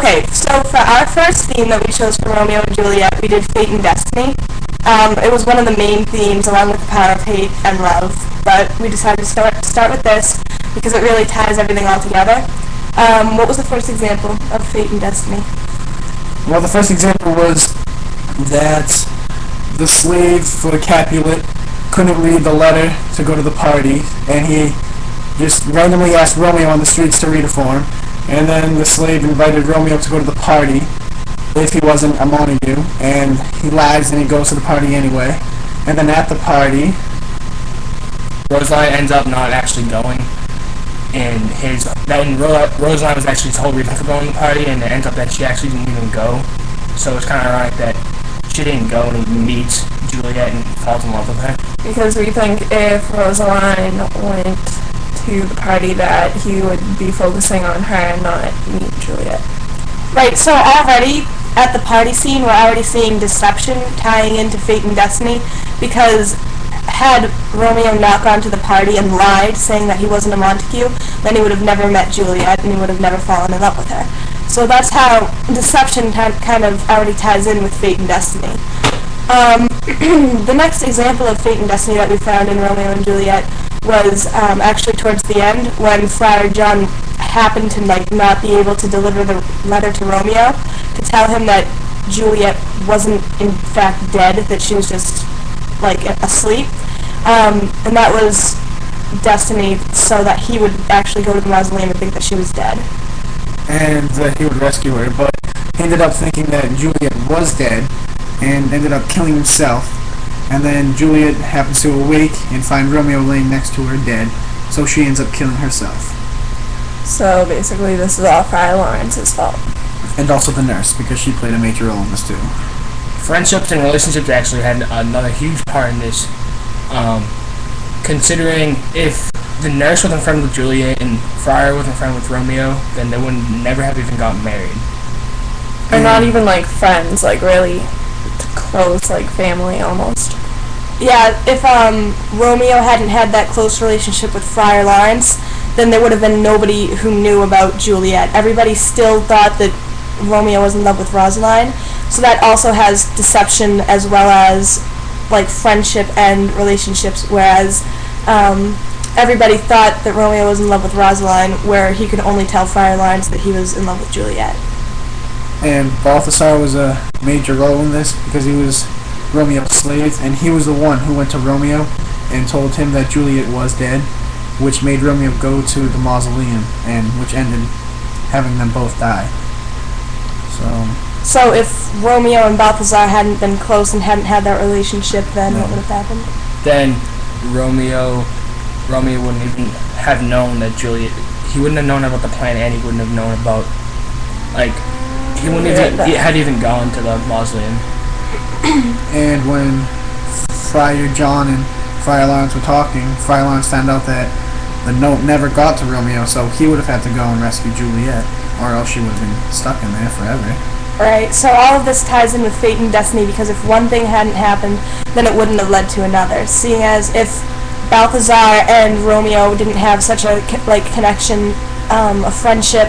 Okay, so for our first theme that we chose for Romeo and Juliet, we did Fate and Destiny. It was one of the main themes along with the power of hate and love, but we decided to start with this because it really ties everything all together. What was the first example of Fate and Destiny? Well, the first example was that the slave for Capulet couldn't read the letter to go to the party, and he just randomly asked Romeo on the streets to read it for him, and then the slave invited Romeo to go to the party if he wasn't a Montague, and he lies and he goes to the party anyway. And then at the party, Rosaline ends up not actually going, and Rosaline was actually told reason for going to the party, and it ends up that she actually didn't even go. So it's kind of ironic that she didn't go, and he meets Juliet and falls in love with her. Because we think if Rosaline went to the party that he would be focusing on her and not meet Juliet. Right, so already at the party scene, we're already seeing deception tying into Fate and Destiny, because had Romeo not gone to the party and lied, saying that he wasn't a Montague, then he would have never met Juliet and he would have never fallen in love with her. So that's how deception kind of already ties in with Fate and Destiny. The next example of Fate and Destiny that we found in Romeo and Juliet was actually towards the end, when Friar John happened to not be able to deliver the letter to Romeo to tell him that Juliet wasn't in fact dead, that she was just asleep, and that was destiny, so that he would actually go to the mausoleum and think that she was dead. and that he would rescue her, but he ended up thinking that Juliet was dead and ended up killing himself. And then Juliet happens to awake and find Romeo laying next to her dead, so she ends up killing herself. So basically this is all Friar Lawrence's fault. And also the nurse, because she played a major role in this too. Friendships and relationships actually had another huge part in this. Considering if the nurse wasn't friends with Juliet and Friar wasn't friends with Romeo, then they would never have even gotten married. Or not even like friends, like really close, like family almost. Yeah, if Romeo hadn't had that close relationship with Friar Lawrence, then there would have been nobody who knew about Juliet. Everybody still thought that Romeo was in love with Rosaline, so that also has deception as well as like friendship and relationships, whereas everybody thought that Romeo was in love with Rosaline, where he could only tell Friar Lawrence that he was in love with Juliet. And Balthasar was a major role in this because he was Romeo's slave, and he was the one who went to Romeo and told him that Juliet was dead, which made Romeo go to the mausoleum, and which ended having them both die. So if Romeo and Balthasar hadn't been close and hadn't had that relationship, then what would have happened? Then Romeo wouldn't even have known that Juliet. He wouldn't have known about the plan, and he wouldn't have known about he wouldn't had even gone to the mausoleum. And when Friar John and Friar Lawrence were talking, Friar Lawrence found out that the note never got to Romeo, so he would have had to go and rescue Juliet, or else she would have been stuck in there forever. Right, so all of this ties in with fate and destiny, because if one thing hadn't happened, then it wouldn't have led to another. Seeing as if Balthasar and Romeo didn't have such a connection, a friendship,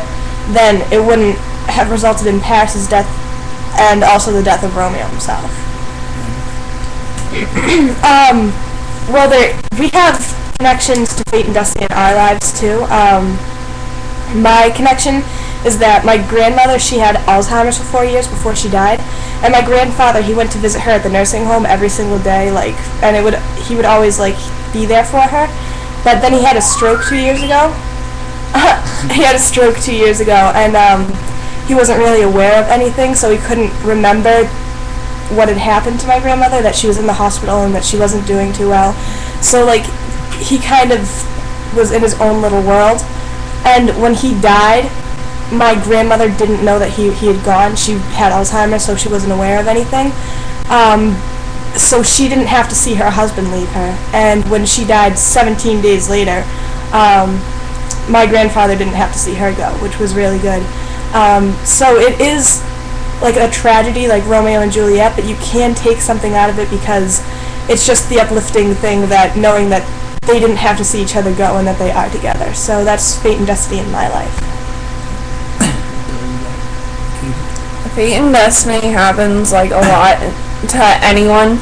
then it wouldn't have resulted in Paris's death and also the death of Romeo himself. Well, we have connections to fate and destiny in our lives too. My connection is that my grandmother, she had Alzheimer's for 4 years before she died, and my grandfather, he went to visit her at the nursing home every single day, and he would always be there for her. But then he had a stroke 2 years ago. He had a stroke 2 years ago, and he wasn't really aware of anything, so he couldn't remember what had happened to my grandmother, that she was in the hospital and that she wasn't doing too well. So he kind of was in his own little world. And when he died, my grandmother didn't know that he had gone. She had Alzheimer's, so she wasn't aware of anything. So she didn't have to see her husband leave her. And when she died 17 days later, my grandfather didn't have to see her go, which was really good. So it is like a tragedy like Romeo and Juliet, but you can take something out of it because it's just the uplifting thing, that knowing that they didn't have to see each other go and that they are together. So that's fate and destiny in my life. Fate and destiny happens like a lot to anyone.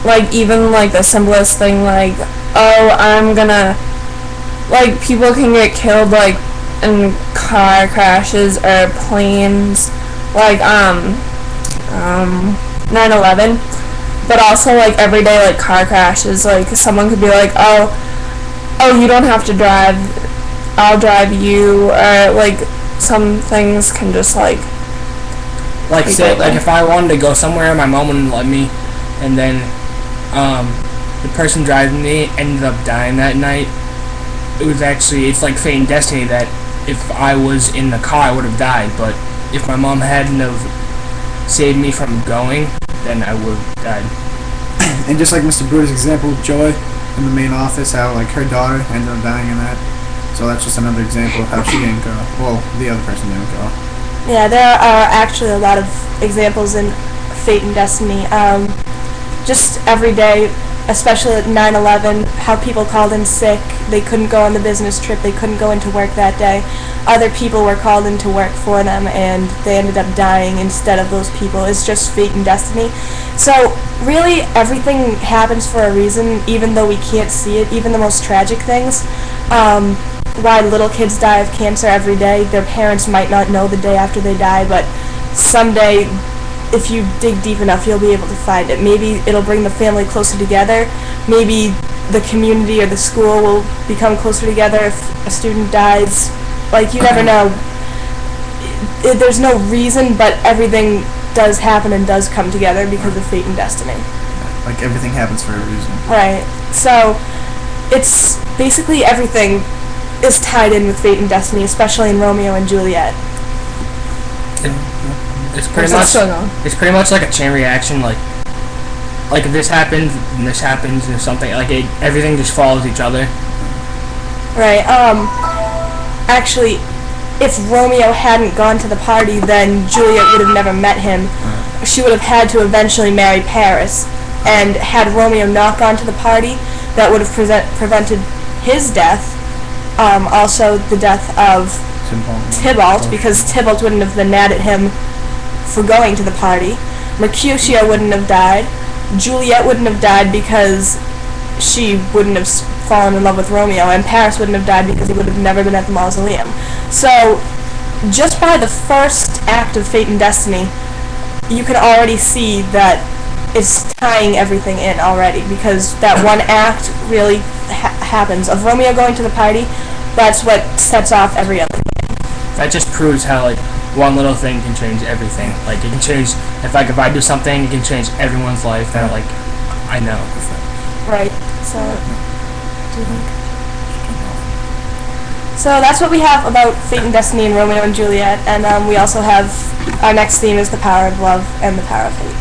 Like even like the simplest thing, like, oh, I'm gonna, like, people can get killed like in car crashes or planes, like 9/11, but also like everyday like car crashes. Like someone could be like, oh, you don't have to drive, I'll drive you, or like some things can just like say, like if I wanted to go somewhere, my mom wouldn't let me, and then the person driving me ended up dying that night. It's like fate and destiny that if I was in the car I would have died, but if my mom hadn't have saved me from going, then I would have died. And just like Mr. Brewer's example, Joy in the main office, how like her daughter ended up dying in that. So that's just another example of how she didn't go. Well, the other person didn't go. Yeah, there are actually a lot of examples in fate and destiny. Just every day, especially at 9/11, how people called in sick, they couldn't go on the business trip, they couldn't go into work that day. Other people were called into work for them, and they ended up dying instead of those people. It's just fate and destiny. So really, everything happens for a reason, even though we can't see it, even the most tragic things. Why little kids die of cancer every day, their parents might not know the day after they die, but someday, if you dig deep enough, you'll be able to find it. Maybe it'll bring the family closer together. Maybe the community or the school will become closer together if a student dies. Like, you never know. There's no reason, but everything does happen and does come together because of fate and destiny. Like everything happens for a reason. Right. So, it's basically everything is tied in with fate and destiny, especially in Romeo and Juliet. It's pretty much like a chain reaction. Like if this happens and this happens and something, like everything just follows each other. Right. Actually, if Romeo hadn't gone to the party, then Juliet would have never met him. She would have had to eventually marry Paris, and had Romeo not gone to the party, that would have prevented his death. Also, the death of Tybalt, because Tybalt wouldn't have been mad at him for going to the party. Mercutio wouldn't have died. Juliet wouldn't have died because she wouldn't have fallen in love with Romeo, and Paris wouldn't have died because he would have never been at the mausoleum. So, just by the first act of fate and destiny, you can already see that it's tying everything in already, because that one act really happens. Of Romeo going to the party, that's what sets off every other thing. That just proves how, like, one little thing can change everything. Like, it can change, if I do something, it can change everyone's life that, like, I know. Right. So, do you think? So that's what we have about fate and destiny and Romeo and Juliet, and we also have, our next theme is the power of love and the power of hate.